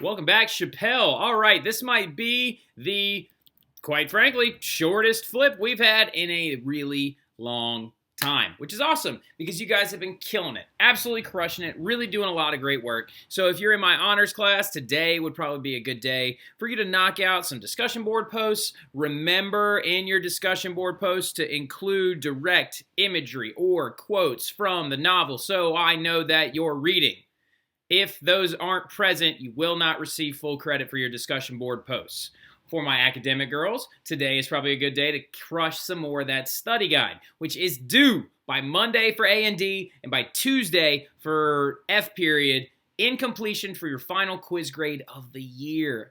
Welcome back, Chappelle. All right, this might be the, quite frankly, shortest flip we've had in a really long time, which is awesome because you guys have been killing it, absolutely crushing it, really doing a lot of great work. So if you're in my honors class, today would probably be a good day for you to knock out some discussion board posts. Remember in your discussion board posts to include direct imagery or quotes from the novel so I know that you're reading. If those aren't present, you will not receive full credit for your discussion board posts. For my academic girls, today is probably a good day to crush some more of that study guide, which is due by Monday for A and D and by Tuesday for F period in completion for your final quiz grade of the year.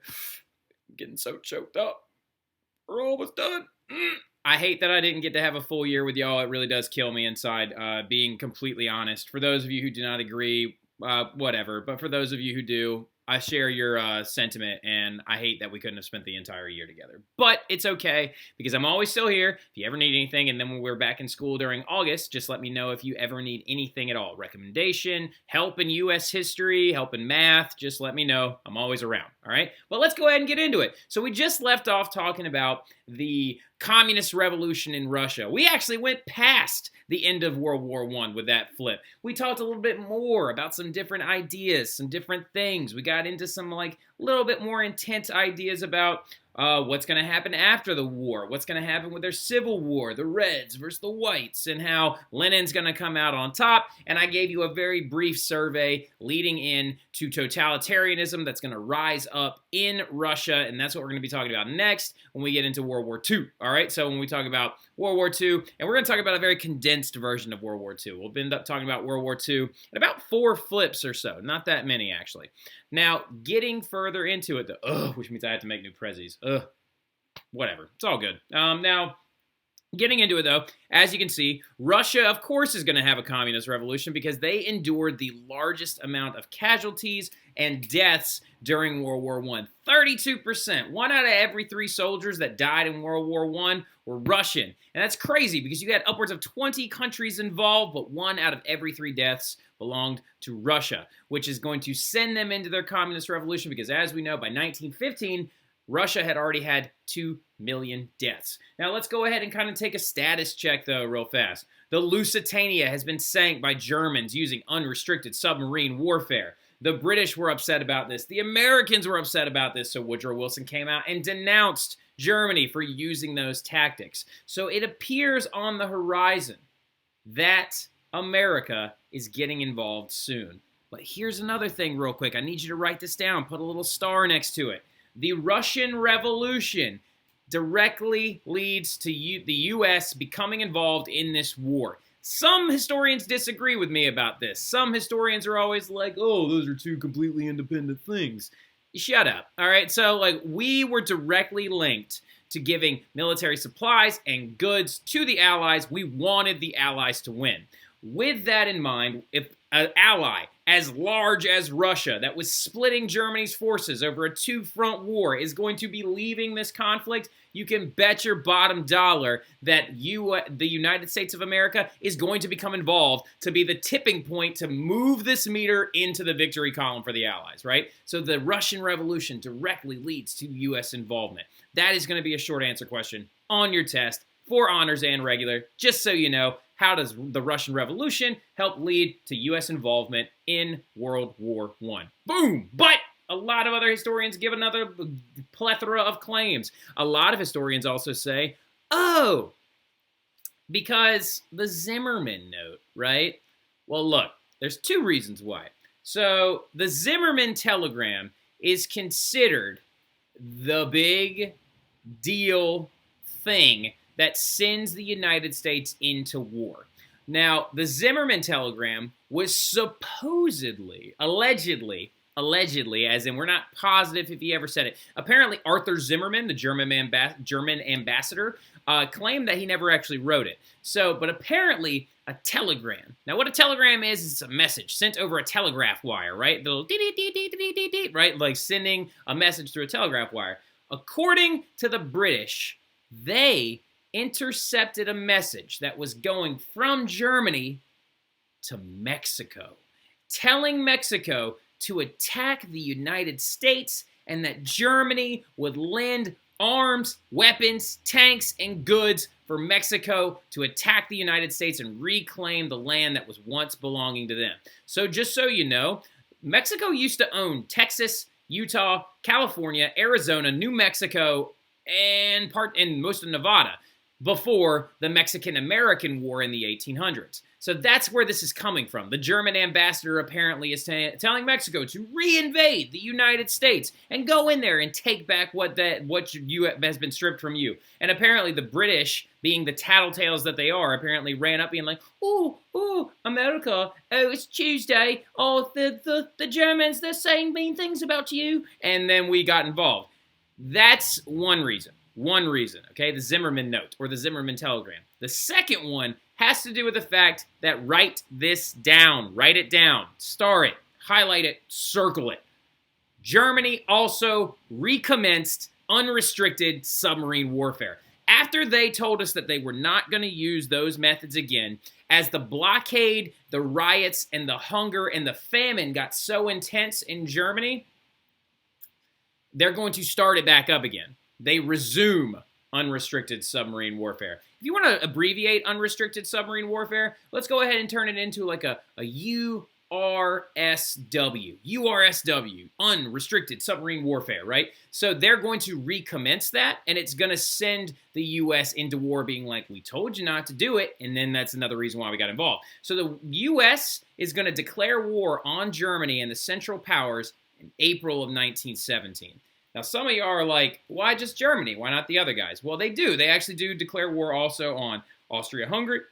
I'm getting so choked up. We're almost done. I hate that I didn't get to have a full year with y'all. It really does kill me inside, being completely honest. For those of you who do not agree, whatever. But for those of you who do, I share your sentiment, and I hate that we couldn't have spent the entire year together. But it's okay, because I'm always still here. If you ever need anything, and then when we're back in school during August, just let me know if you ever need anything at all. Recommendation, help in U.S. history, help in math, just let me know. I'm always around, all right? But let's go ahead and get into it. So we just left off talking about the communist revolution in Russia. We actually went past the end of World War I with that flip. We talked a little bit more about some different ideas, some different things. We got into some little bit more intense ideas about what's going to happen after the war, what's going to happen with their civil war, the Reds versus the Whites, and how Lenin's going to come out on top. And I gave you a very brief survey leading in to totalitarianism that's going to rise up in Russia, and that's what we're going to be talking about next when we get into World War II. All right, so when we talk about World War II, and we're going to talk about a very condensed version of World War II. We'll end up talking about World War II in about 4 flips or so, not that many actually. Now, getting further into it, which means I have to make new prezzies. Whatever, it's all good. Now, getting into it though, as you can see, Russia, of course, is going to have a communist revolution because they endured the largest amount of casualties and deaths during World War I. 32%. 1 out of every 3 soldiers that died in World War I were Russian. And that's crazy because you had upwards of 20 countries involved, but 1 out of every 3 deaths belonged to Russia, which is going to send them into their communist revolution because, as we know, by 1915, Russia had already had 2 million deaths. Now, let's go ahead and kind of take a status check, though, real fast. The Lusitania has been sank by Germans using unrestricted submarine warfare. The British were upset about this. The Americans were upset about this, so Woodrow Wilson came out and denounced Germany for using those tactics. So it appears on the horizon that America is getting involved soon. But here's another thing real quick. I need you to write this down. Put a little star next to it. The Russian Revolution directly leads to the U.S. becoming involved in this war. Some historians disagree with me about this. Some historians are always like, oh, those are 2 completely independent things. Shut up, all right? So, we were directly linked to giving military supplies and goods to the Allies. We wanted the Allies to win. With that in mind, if an ally as large as Russia that was splitting Germany's forces over a 2-front war is going to be leaving this conflict, you can bet your bottom dollar that the United States of America is going to become involved to be the tipping point to move this meter into the victory column for the Allies, right? So the Russian Revolution directly leads to U.S. involvement. That is going to be a short answer question on your test for honors and regular, just so you know. How does the Russian Revolution help lead to U.S. involvement in World War I? Boom! But a lot of other historians give another plethora of claims. A lot of historians also say, oh, because the Zimmerman note, right? Well, look, there's 2 reasons why. So the Zimmerman telegram is considered the big deal thing that sends the United States into war. Now, the Zimmerman telegram was supposedly, allegedly, as in we're not positive if he ever said it. Apparently, Arthur Zimmerman, the German ambassador, claimed that he never actually wrote it. So, but apparently, a telegram. Now, what a telegram is a message sent over a telegraph wire, right? The little dee-dee-dee-dee-dee-dee, right? Like sending a message through a telegraph wire. According to the British, they intercepted a message that was going from Germany to Mexico, telling Mexico to attack the United States and that Germany would lend arms, weapons, tanks, and goods for Mexico to attack the United States and reclaim the land that was once belonging to them. So just so you know, Mexico used to own Texas, Utah, California, Arizona, New Mexico, and most of Nevada before the Mexican-American War in the 1800s. So that's where this is coming from. The German ambassador apparently is telling Mexico to reinvade the United States and go in there and take back what has been stripped from you. And apparently the British, being the tattletales that they are, apparently ran up being like, ooh, America, oh, it's Tuesday, oh, the Germans, they're saying mean things about you. And then we got involved. That's one reason. One reason, okay? The Zimmerman note or the Zimmerman telegram. The second one has to do with the fact that write this down. Write it down. Star it. Highlight it. Circle it. Germany also recommenced unrestricted submarine warfare. After they told us that they were not going to use those methods again, as the blockade, the riots, and the hunger and the famine got so intense in Germany, they're going to start it back up again. They resume unrestricted submarine warfare. If you want to abbreviate unrestricted submarine warfare, let's go ahead and turn it into like a URSW. URSW, unrestricted submarine warfare, right? So they're going to recommence that, and it's going to send the U.S. into war being like, we told you not to do it, and then that's another reason why we got involved. So the U.S. is going to declare war on Germany and the Central Powers in April of 1917. Now, some of you are like, why just Germany? Why not the other guys? Well, they do. They actually do declare war also on Austria-Hungary,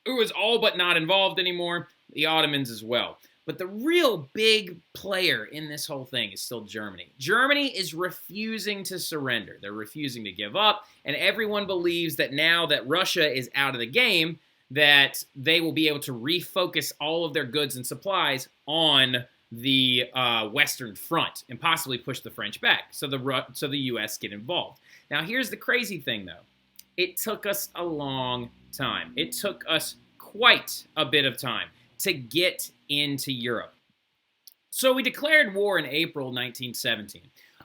who is all but not involved anymore, the Ottomans as well. But the real big player in this whole thing is still Germany. Germany is refusing to surrender. They're refusing to give up, and everyone believes that now that Russia is out of the game, that they will be able to refocus all of their goods and supplies on the Western Front and possibly push the French back, so the U.S. get involved. Now, here's the crazy thing, though. It took us a long time. It took us quite a bit of time to get into Europe. So we declared war in April 1917.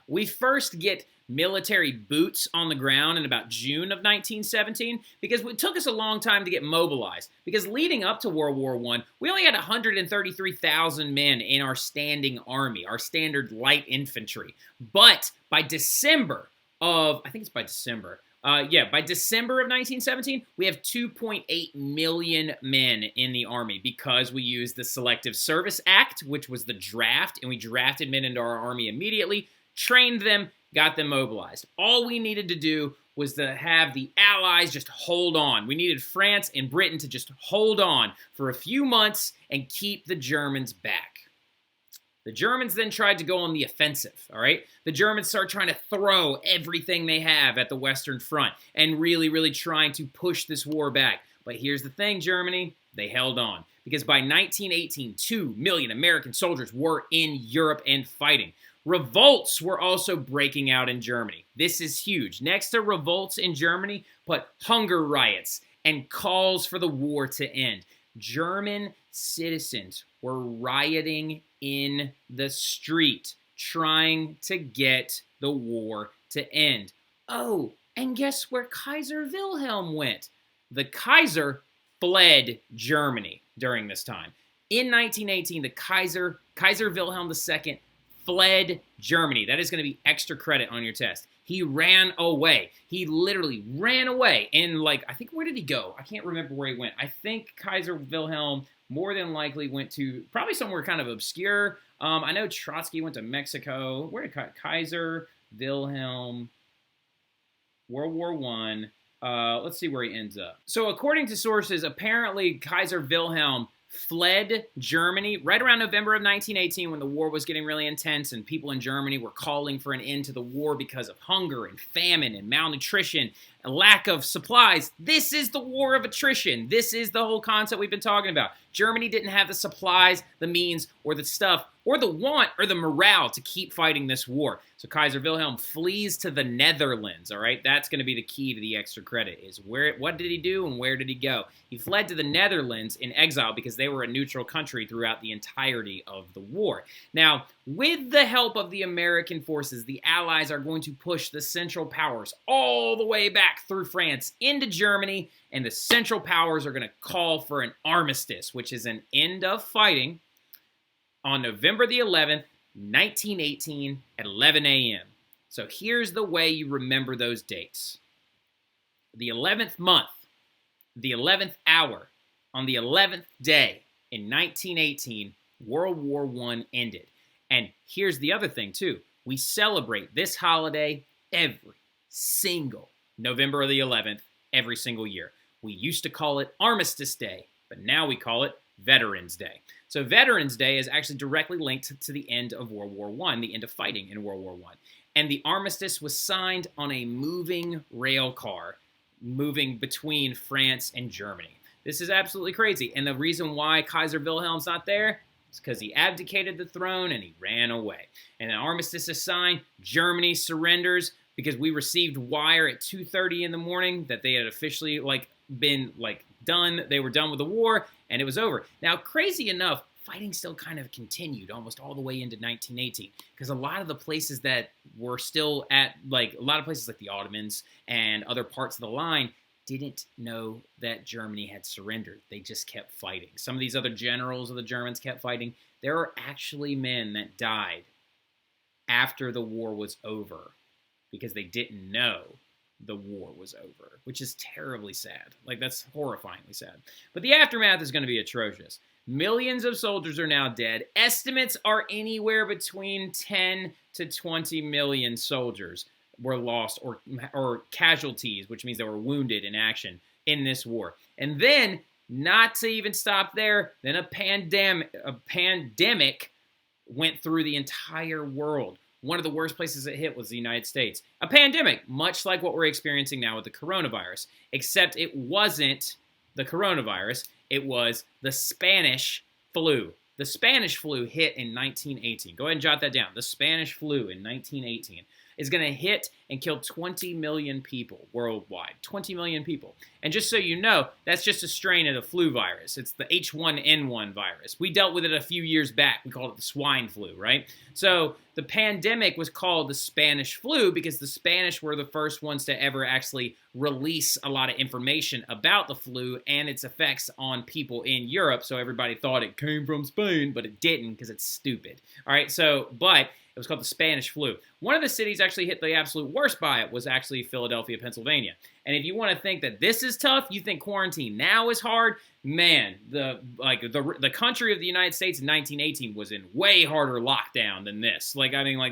We first get military boots on the ground in about June of 1917 because it took us a long time to get mobilized. Because leading up to World War I, we only had 133,000 men in our standing army, our standard light infantry. But by December of, I think it's by December, by December of 1917, we have 2.8 million men in the Army because we used the Selective Service Act, which was the draft, and we drafted men into our Army immediately, trained them, got them mobilized. All we needed to do was to have the Allies just hold on. We needed France and Britain to just hold on for a few months and keep the Germans back. The Germans then tried to go on the offensive, all right? The Germans start trying to throw everything they have at the Western Front and really, really trying to push this war back. But here's the thing, Germany, they held on. Because by 1918, 2 million American soldiers were in Europe and fighting. Revolts were also breaking out in Germany. This is huge. Next to revolts in Germany, but hunger riots and calls for the war to end. German citizens were rioting in the street, trying to get the war to end. Oh, and guess where Kaiser Wilhelm went? The Kaiser fled Germany during this time. In 1918, the Kaiser Wilhelm II, fled Germany. That is going to be extra credit on your test. He ran away. He literally ran away. And I think, where did he go? I can't remember where he went. I think Kaiser Wilhelm more than likely went to probably somewhere kind of obscure. I know Trotsky went to Mexico. Where did Kaiser Wilhelm, World War I. Let's see where he ends up. So according to sources, apparently Kaiser Wilhelm fled Germany right around November of 1918 when the war was getting really intense and people in Germany were calling for an end to the war because of hunger and famine and malnutrition, a lack of supplies. This is the war of attrition. This is the whole concept we've been talking about. Germany didn't have the supplies, the means, or the stuff, or the want or the morale to keep fighting this war. So Kaiser Wilhelm flees to the Netherlands, all right? That's going to be the key to the extra credit is what did he do and where did he go? He fled to the Netherlands in exile because they were a neutral country throughout the entirety of the war. Now, with the help of the American forces, the Allies are going to push the Central Powers all the way back through France into Germany, and the Central Powers are going to call for an armistice, which is an end of fighting on November the 11th, 1918 at 11 a.m. So here's the way you remember those dates. The 11th month, the 11th hour, on the 11th day in 1918, World War I ended. And here's the other thing, too. We celebrate this holiday every single November the 11th, every single year. We used to call it Armistice Day, but now we call it Veterans Day. So Veterans Day is actually directly linked to the end of World War I, the end of fighting in World War I. And the armistice was signed on a moving rail car, moving between France and Germany. This is absolutely crazy. And the reason why Kaiser Wilhelm's not there is because he abdicated the throne and he ran away. And an armistice is signed, Germany surrenders because we received wire at 2:30 in the morning that they had officially been done. They were done with the war and it was over. Now, crazy enough, fighting still kind of continued almost all the way into 1918 because a lot of the places that were still at, a lot of places like the Ottomans and other parts of the line didn't know that Germany had surrendered. They just kept fighting. Some of these other generals of the Germans kept fighting. There are actually men that died after the war was over because they didn't know the war was over, which is terribly sad. That's horrifyingly sad. But the aftermath is going to be atrocious. Millions of soldiers are now dead. Estimates are anywhere between 10 to 20 million soldiers were lost or casualties, which means they were wounded in action in this war. And then, not to even stop there, then a pandemic went through the entire world. One of the worst places it hit was the United States. A pandemic, much like what we're experiencing now with the coronavirus, except it wasn't the coronavirus, it was the Spanish flu. The Spanish flu hit in 1918. Go ahead and jot that down. The Spanish flu in 1918 is going to hit and kill 20 million people worldwide. 20 million people. And just so you know, that's just a strain of the flu virus. It's the H1N1 virus. We dealt with it a few years back. We called it the swine flu, right? So the pandemic was called the Spanish flu because the Spanish were the first ones to ever actually release a lot of information about the flu and its effects on people in Europe. So everybody thought it came from Spain, but it didn't because it's stupid. All right, but it was called the Spanish flu. One of the cities actually hit the absolute worst by it was actually Philadelphia, Pennsylvania. And if you want to think that this is tough, you think quarantine now is hard, man, the country of the United States in 1918 was in way harder lockdown than this.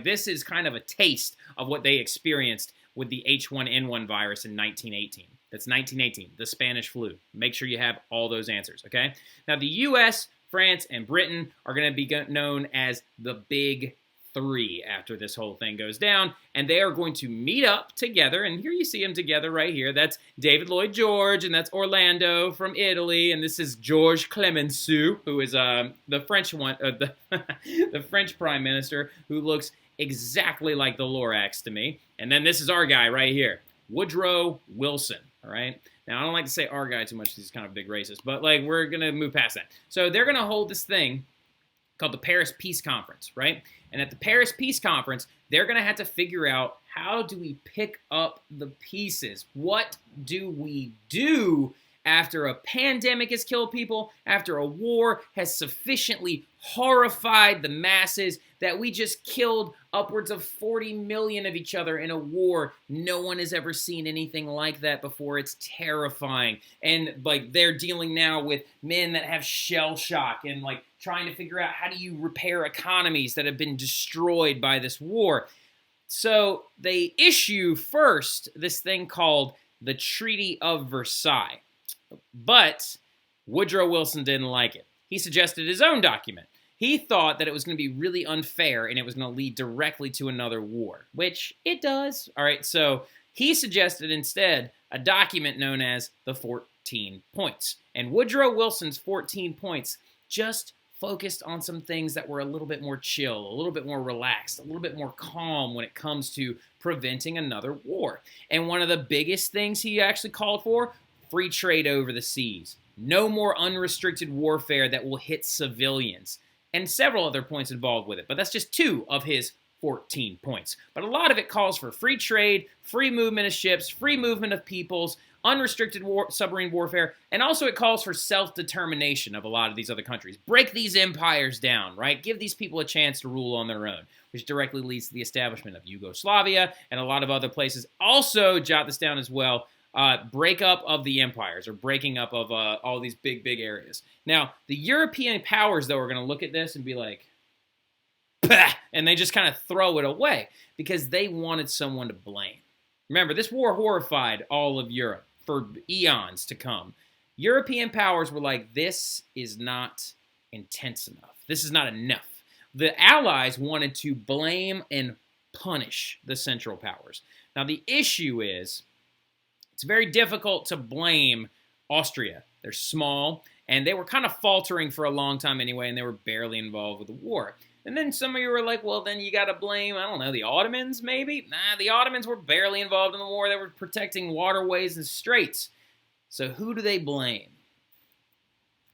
This is kind of a taste of what they experienced with the H1N1 virus in 1918. That's 1918, the Spanish flu. Make sure you have all those answers, okay? Now, the U.S., France, and Britain are going to be known as the Big Three after this whole thing goes down, and they are going to meet up together, and here you see them together right here. That's David Lloyd George, and that's Orlando from Italy, and this is Georges Clemenceau, who is the French one, the French Prime Minister, who looks exactly like the Lorax to me. And then this is our guy right here, Woodrow Wilson, all right? Now, I don't like to say our guy too much because he's kind of a big racist, but we're going to move past that. So they're going to hold this thing called the Paris Peace Conference, right? And at the Paris Peace Conference, they're going to have to figure out, how do we pick up the pieces? What do we do after a pandemic has killed people, after a war has sufficiently horrified the masses that we just killed upwards of 40 million of each other in a war? No one has ever seen anything like that before. It's terrifying. And they're dealing now with men that have shell shock and trying to figure out, how do you repair economies that have been destroyed by this war? So they issue first this thing called the Treaty of Versailles. But Woodrow Wilson didn't like it. He suggested his own document. He thought that it was going to be really unfair and it was going to lead directly to another war, which it does. All right, so he suggested instead a document known as the 14 Points. And Woodrow Wilson's 14 Points just focused on some things that were a little bit more chill, a little bit more relaxed, a little bit more calm when it comes to preventing another war. And one of the biggest things he actually called for, free trade over the seas. No more unrestricted warfare that will hit civilians. And several other points involved with it. But that's just 2 of his 14 points. But a lot of it calls for free trade, free movement of ships, free movement of peoples, unrestricted submarine warfare, and also it calls for self-determination of a lot of these other countries. Break these empires down, right? Give these people a chance to rule on their own, which directly leads to the establishment of Yugoslavia and a lot of other places. Also, jot this down as well, breakup of the empires, or breaking up of all these big areas. Now, the European powers, though, are going to look at this and be like, bah! And they just kind of throw it away because they wanted someone to blame. Remember, this war horrified all of Europe for eons to come. European powers were like, this is not intense enough. This is not enough. The Allies wanted to blame and punish the Central Powers. Now, the issue is, it's very difficult to blame Austria. They're small, and they were kind of faltering for a long time anyway, and they were barely involved with the war. And then some of you were like, well, then you got to blame, I don't know, the Ottomans maybe? Nah, the Ottomans were barely involved in the war. They were protecting waterways and straits. So who do they blame?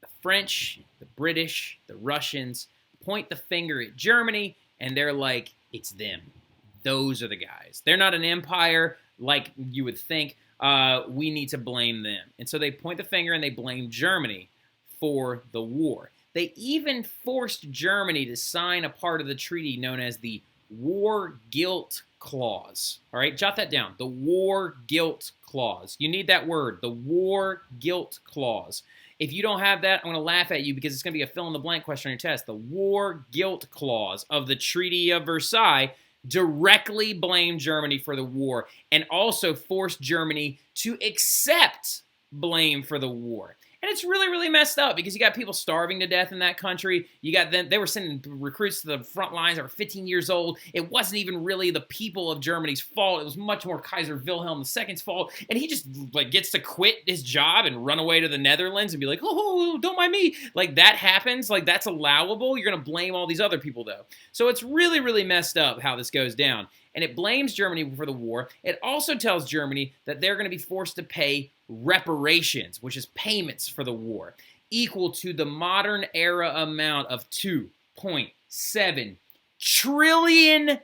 The French, the British, the Russians point the finger at Germany, and they're like, it's them. Those are the guys. They're not an empire like you would think. We need to blame them. And so they point the finger and they blame Germany for the war. They even forced Germany to sign a part of the treaty known as the War Guilt Clause. All right, jot that down. The War Guilt Clause. You need that word, the War Guilt Clause. If you don't have that, I'm going to laugh at you because it's going to be a fill-in-the-blank question on your test. The War Guilt Clause of the Treaty of Versailles directly blamed Germany for the war and also forced Germany to accept blame for the war. And it's really messed up because you got people starving to death in that country. You got them, they were sending recruits to the front lines that were 15 years old. It wasn't even really the people of Germany's fault. It was much more Kaiser Wilhelm II's fault. And he just like gets to quit his job and run away to the Netherlands and be like, oh, don't mind me. Like that happens. Like that's allowable. You're going to blame all these other people though. So it's really messed up how this goes down. And it blames Germany for the war. It also tells Germany that they're going to be forced to pay reparations, which is payments for the war, equal to the modern era amount of $2.7 trillion.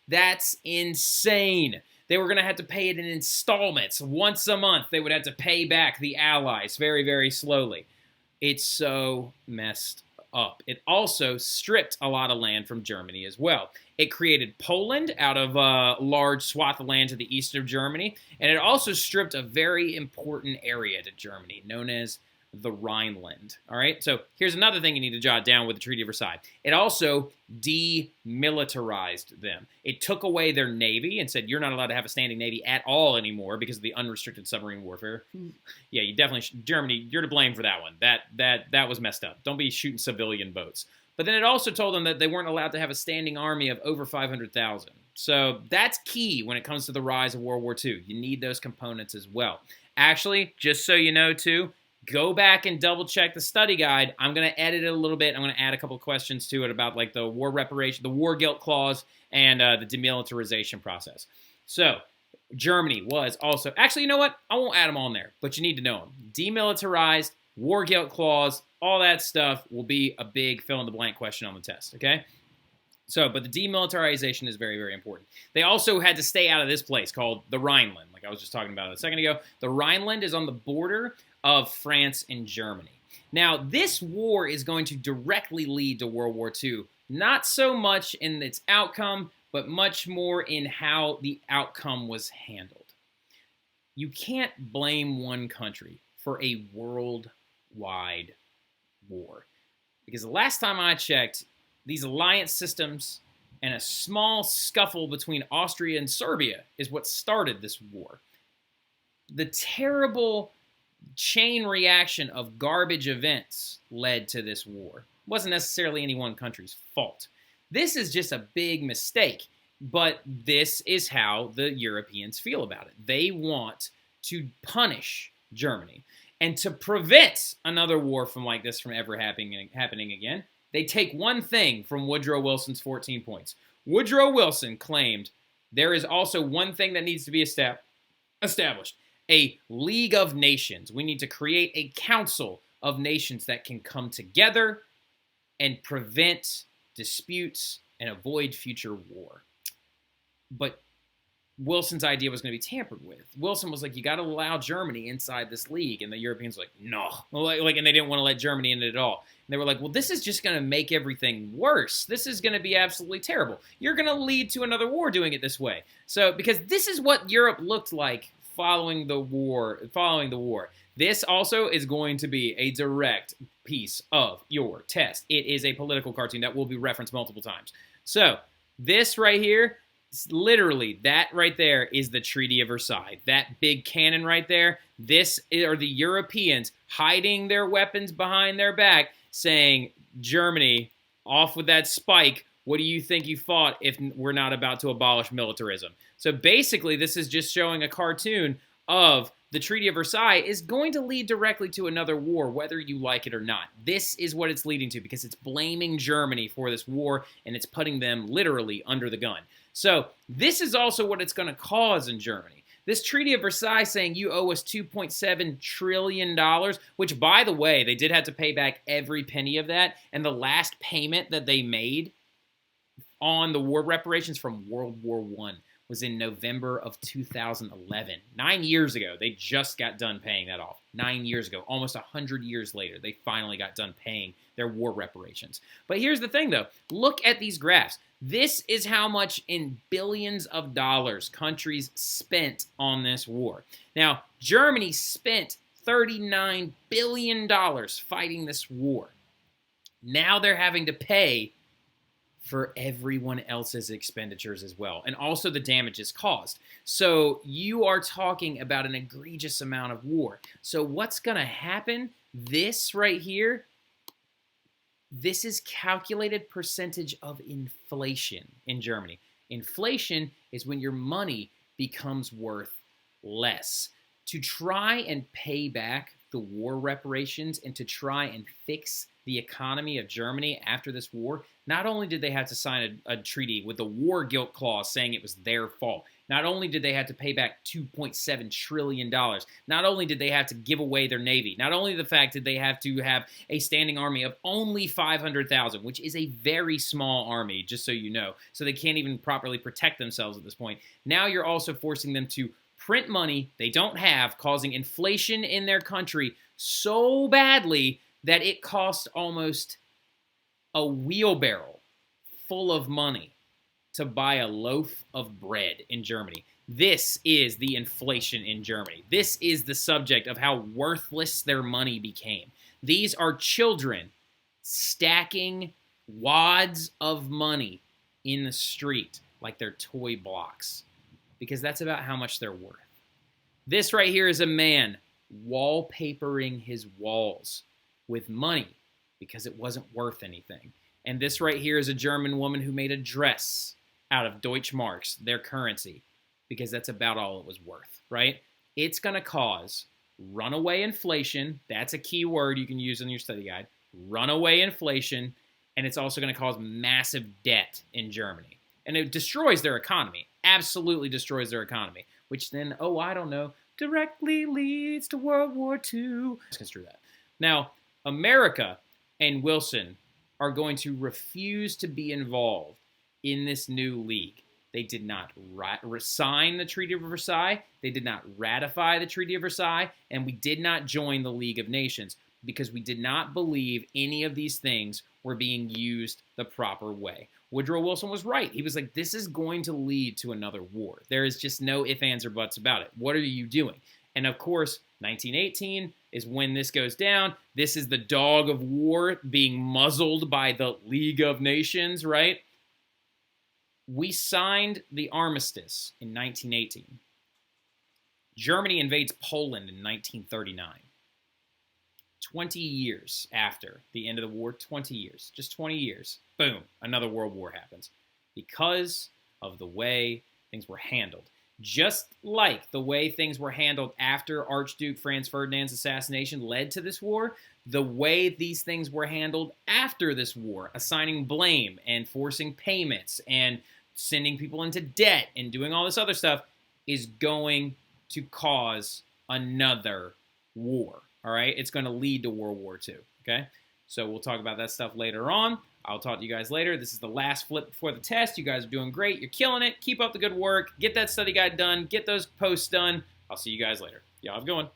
That's insane. They were going to have to pay it in installments. Once a month, they would have to pay back the Allies very slowly. It's so messed up. It also stripped a lot of land from Germany as well. It created Poland out of a large swath of land to the east of Germany, and it also stripped a very important area to Germany known as the Rhineland. All right, so here's another thing you need to jot down with the Treaty of Versailles. It also demilitarized them. It took away their navy and said, you're not allowed to have a standing navy at all anymore because of the unrestricted submarine warfare. Yeah, you definitely, Germany, you're to blame for that one. That was messed up. Don't be shooting civilian boats. But then it also told them that they weren't allowed to have a standing army of over 500,000. So that's key when it comes to the rise of World War II. You need those components as well. Actually, just so you know too, go back and double check the study guide. I'm going to edit it a little bit. I'm going to add a couple of questions to it about like the war reparation, the war guilt clause, and the demilitarization process. So Germany was also, actually, you know what? I won't add them all in there, but you need to know them. Demilitarized, war guilt clause, all that stuff will be a big fill-in-the-blank question on the test, okay? So, but the demilitarization is very important. They also had to stay out of this place called the Rhineland, like I was just talking about a second ago. The Rhineland is on the border of France and Germany. Now, this war is going to directly lead to World War II, not so much in its outcome, but much more in how the outcome was handled. You can't blame one country for a worldwide war. Because the last time I checked, these alliance systems and a small scuffle between Austria and Serbia is what started this war. The terrible chain reaction of garbage events led to this war. It wasn't necessarily any one country's fault. This is just a big mistake, but this is how the Europeans feel about it. They want to punish Germany. And to prevent another war from like this from ever happening again, they take one thing from Woodrow Wilson's 14 points. Woodrow Wilson claimed there is also one thing that needs to be established. A League of Nations. We need to create a council of nations that can come together and prevent disputes and avoid future war. But Wilson's idea was going to be tampered with. Wilson was like, you got to allow Germany inside this league. And the Europeans were like, no. And they didn't want to let Germany in it at all. And they were like, well, this is just going to make everything worse. This is going to be absolutely terrible. You're going to lead to another war doing it this way. So, because this is what Europe looked like following the war. This also is going to be a direct piece of your test. It is a political cartoon that will be referenced multiple times. So, this right here, literally, that right there is the Treaty of Versailles. That big cannon right there, this are the Europeans hiding their weapons behind their back, saying, Germany, off with that spike. What do you think you fought if we're not about to abolish militarism? So basically, this is just showing a cartoon of the Treaty of Versailles is going to lead directly to another war, whether you like it or not. This is what it's leading to because it's blaming Germany for this war, and it's putting them literally under the gun. So this is also what it's going to cause in Germany. This Treaty of Versailles saying you owe us $2.7 trillion, which, by the way, they did have to pay back every penny of that, and the last payment that they made on the war reparations from World War I was in November of 2011. 9 years ago, they just got done paying that off. 9 years ago, almost 100 years later, they finally got done paying their war reparations. But here's the thing, though. Look at these graphs. This is how much in billions of dollars countries spent on this war. Now, Germany spent $39 billion fighting this war. Now they're having to pay for everyone else's expenditures as well, and also the damages caused. So you are talking about an egregious amount of war. So what's going to happen? This right here, this is calculated percentage of inflation in Germany. Inflation is when your money becomes worth less. To try and pay back the war reparations and to try and fix the economy of Germany after this war, not only did they have to sign a treaty with the war guilt clause saying it was their fault, not only did they have to pay back $2.7 trillion, not only did they have to give away their navy, not only the fact that they have to have a standing army of only 500,000, which is a very small army, just so you know, so they can't even properly protect themselves at this point. Now you're also forcing them to print money they don't have, causing inflation in their country so badly that it cost almost a wheelbarrow full of money to buy a loaf of bread in Germany. This is the inflation in Germany. This is the subject of how worthless their money became. These are children stacking wads of money in the street like they're toy blocks, because that's about how much they're worth. This right here is a man wallpapering his walls with money because it wasn't worth anything. And this right here is a German woman who made a dress out of Deutschmarks, their currency, because that's about all it was worth, right? It's going to cause runaway inflation. That's a key word you can use in your study guide. Runaway inflation. And it's also going to cause massive debt in Germany. And it destroys their economy. Absolutely destroys their economy. Which then, oh, I don't know, directly leads to World War II. Let's construe that. Now, America and Wilson are going to refuse to be involved in this new league. They did not sign the Treaty of Versailles. They did not ratify the Treaty of Versailles. And we did not join the League of Nations because we did not believe any of these things were being used the proper way. Woodrow Wilson was right. He was like, this is going to lead to another war. There is just no ifs, ands, or buts about it. What are you doing? And of course, 1918 is when this goes down. This is the dog of war being muzzled by the League of Nations, right? We signed the armistice in 1918. Germany invades Poland in 1939. 20 years after the end of the war, 20 years, just 20 years, boom, another world war happens because of the way things were handled. just like the way things were handled after Archduke Franz Ferdinand's assassination led to this war, the way these things were handled after this war, assigning blame and forcing payments and sending people into debt and doing all this other stuff, is going to cause another war, all right? It's going to lead to World War II, okay? So we'll talk about that stuff later on. I'll talk to you guys later. This is the last flip before the test. You guys are doing great. You're killing it. Keep up the good work. Get that study guide done. Get those posts done. I'll see you guys later. Y'all have a good one.